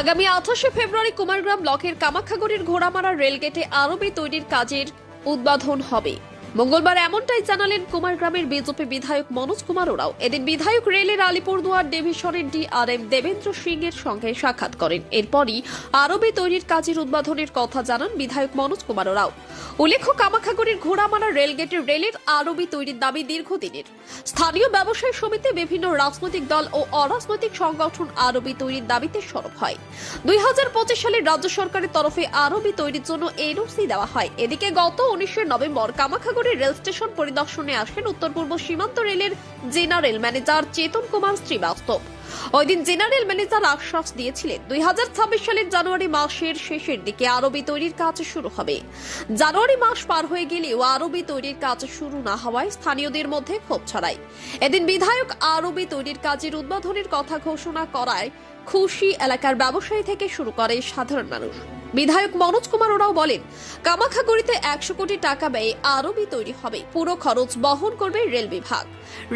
আগামী 28শে ফেব্রুয়ারি কুমারগ্রাম ব্লকের কামাখ্যাগুড়ির ঘোড়ামারা রেলগেটে আরবি তৈরির কাজের উদ্বোধন হবে। মঙ্গলবার এমনটাই জানালেন কুমারগ্রামের বিজেপি বিধায়ক মনোজ কুমার ওরাও। এদিন বিধায়ক রেলের আলিপুরদুয়ার ডিভিশনের ডিআরএম দেবেন্দ্র সিং এর সঙ্গে সাক্ষাৎ করেন। এরপরই আরবি তৈরির কাজের উদ্বোধনের কথা জানান বিধায়ক মনোজ কুমার ওরাও। উল্লেখ্য, কামাখ্যাগুড়ির ঘোড়ামারা রেলগেটের রেলের আরবি তৈরির দাবি দীর্ঘদিনের। স্থানীয় ব্যবসায়ী সমিতি, বিভিন্ন রাজনৈতিক দল ও অরাজনৈতিক সংগঠন আরবি তৈরির দাবিতে সরব হয়। 2025 সালে রাজ্য সরকারের তরফে আরবি তৈরির জন্য এনওসি দেওয়া হয়। এদিকে গত 19শে নভেম্বর কামাখ্যাগুড়ি রেল স্টেশন পরিদর্শনে আসেন উত্তর পূর্ব সীমান্ত রেলের জেনারেল ম্যানেজার চেতন কুমার শ্রীবাস্তব। ওই দিন জেনারেল ম্যানেজার আশ্বাস দিয়েছিলেন 2026 সালের জানুয়ারি মাসের শেষের দিকে আরবি তৈরির কাজ শুরু হবে। জানুয়ারি মাস পার হয়ে গেলেও আরবি তৈরির কাজ শুরু না হওয়ায় স্থানীয়দের মধ্যে ক্ষোভ ছড়ায়। এদিন বিধায়ক আরবি তৈরির কাজের উদ্বোধনের কথা ঘোষণা করায় খুশি এলাকার ব্যবসায়ী থেকে শুরু করে সাধারণ মানুষ। বিধায়ক মনোজ কুমার ওরাও বলেন, কামাখ্যাগুড়িতে 100 কোটি টাকা ব্যয়ে আরবি তৈরি হবে। পুরো খরচ বহন করবে রেল বিভাগ।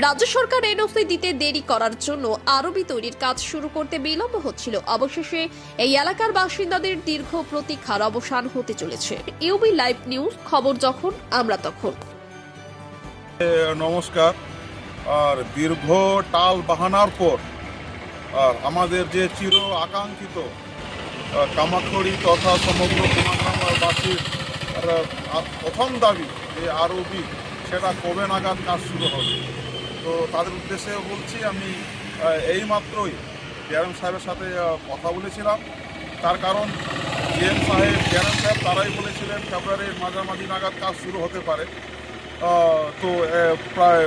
রাজ্য সরকার এনওসি দিতে দেরি করার জন্য আরবি তৈরির কাজ শুরু করতে বিলম্ব হচ্ছিল। অবশেষে এই এলাকার বাসিন্দাদের দীর্ঘ প্রতীক্ষার অবসান হতে চলেছে। ইউবি লাইভ নিউজ, খবর যখন আমরা তখন। নমস্কার। আর দীর্ঘ টাল বাহানার পর আর আমাদের যে চির আকাঙ্ক্ষিত কামাখ্যাগুড়ি তথা সমগ্র কুমারগ্রামবাসীর প্রথম দাবি যে আরবি, সেটা কবে নাগাদ কাজ শুরু হবে। তো তাদের উদ্দেশ্যে বলছি, আমি এইমাত্রই ডিআরএম সাহেবের সাথে কথা বলেছিলাম। তার কারণ ডিআরএম সাহেব তারাই বলেছিলেন ফেব্রুয়ারির মাঝামাঝি নাগাদ কাজ শুরু হতে পারে। তো প্রায়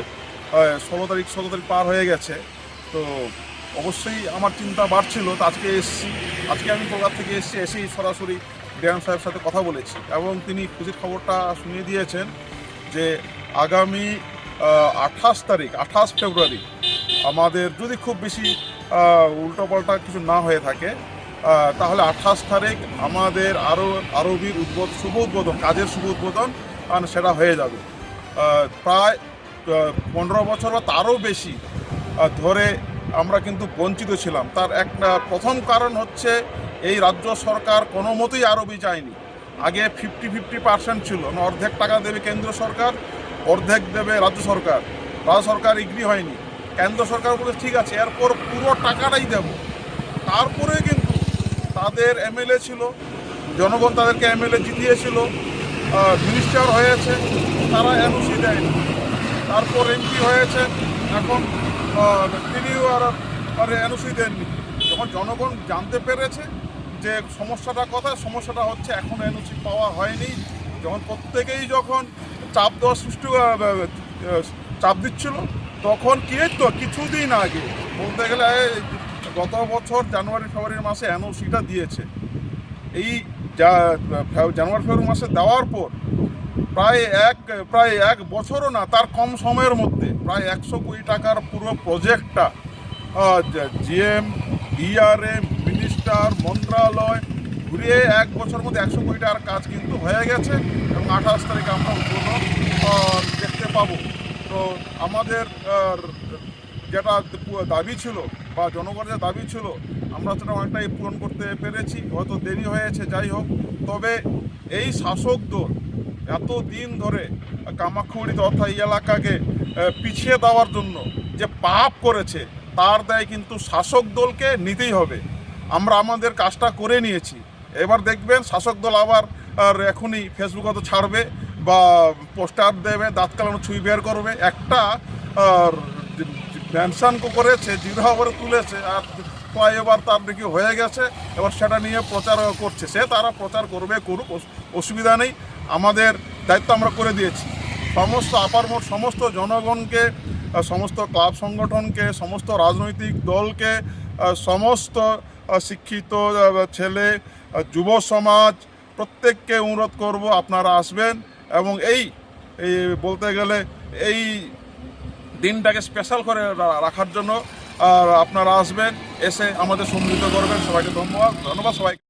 17 তারিখ পার হয়ে গেছে। তো অবশ্যই আমার চিন্তা বাড়ছিল। তো আজকে আমি কলকাতা থেকে এসেই সরাসরি ডিআরএম সাহেবের সাথে কথা বলেছি এবং তিনি খুশির খবরটা শুনিয়ে দিয়েছেন যে আগামী 28 ফেব্রুয়ারি আমাদের, যদি খুব বেশি উল্টোপাল্টা কিছু না হয়ে থাকে, তাহলে 28 তারিখ আমাদের আরবির শুভ উদ্বোধন, কাজের শুভ উদ্বোধন সেটা হয়ে যাবে। প্রায় 15 বছর বা তারও বেশি ধরে আমরা কিন্তু বঞ্চিত ছিলাম। তার একটা প্রথম কারণ হচ্ছে এই রাজ্য সরকার কোনো মতেই আরবি চায়নি। আগে 50-50% ছিল, অর্ধেক টাকা দেবে কেন্দ্র সরকার, অর্ধেক দেবে রাজ্য সরকার। রাজ্য সরকার এগ্রি হয়নি। কেন্দ্র সরকার বলে ঠিক আছে, এরপর পুরো টাকাটাই দেব। তারপরে কিন্তু তাদের এমএলএ ছিল, জনগণ তাদেরকে এমএলএ জিতিয়েছিল, মিনিস্টার হয়েছে, তারা এনওসি দেয়নি। তারপর এমপি হয়েছে, এখন তিনিও আর এনওসি দেননি। যখন জনগণ জানতে পেরেছে যে সমস্যাটা হচ্ছে এখন এনওসি পাওয়া হয়নি, যখন প্রত্যেকেই যখন চাপ দিচ্ছিল, তখন কিছুদিন আগে বলতে গেলে গত বছর জানুয়ারি-ফেব্রুয়ারি মাসে এনওসিটা দিয়েছে। এই জানুয়ারি-ফেব্রুয়ারি মাসে দেওয়ার পর প্রায় এক বছরও না, তার কম সময়ের মধ্যে প্রায় 100 কোটি টাকার পুরো প্রজেক্টটা জিএম, ডিআরএম, মিনিস্টার, মন্ত্রণালয় ঘুরিয়ে 1 বছরের মধ্যে 100 কোটি টাকার কাজ কিন্তু হয়ে গেছে এবং 28 তারিখে আমরা উদ্বোধন দেখতে পাবো। তো আমাদের যেটা দাবি ছিল বা জনগণের দাবি ছিল, আমরা সেটা অনেকটাই পূরণ করতে পেরেছি। হয়তো দেরি হয়েছে, যাই হোক। তবে এই শাসক দল এত দিন ধরে কামাখ্যাগুড়ি তথা এই এলাকাকে পিছিয়ে দেওয়ার জন্য যে পাপ করেছে, তার দায় কিন্তু শাসক দলকে নিতেই হবে। আমরা আমাদের কাজটা করে নিয়েছি। এবার দেখবেন শাসক দল আবার এখনই ফেসবুকে তো ছাড়বে বা পোস্টার দেবে, দাঁত কালানো ছুঁই বের করবে। একটা মেনশন করেছে, 0 ওভারে তুলেছে, আর এবার তার নাকি হয়ে গেছে, এবার সেটা নিয়ে প্রচার করছে। তারা প্রচার করুক, অসুবিধা নেই। আমাদের দায়িত্ব আমরা করে দিয়েছি। সমস্ত জনগণকে, সমস্ত ক্লাব সংগঠনকে, সমস্ত রাজনৈতিক দলকে, সমস্ত শিক্ষিত ছেলে, যুব সমাজ, প্রত্যেককে অনুরোধ করব আপনারা আসবেন এবং এই বলতে গেলে এই দিনটাকে স্পেশাল করে রাখার জন্য আপনারা আসবেন, এসে আমাদের সম্মিলিত করবেন। সবাইকে ধন্যবাদ সবাইকে।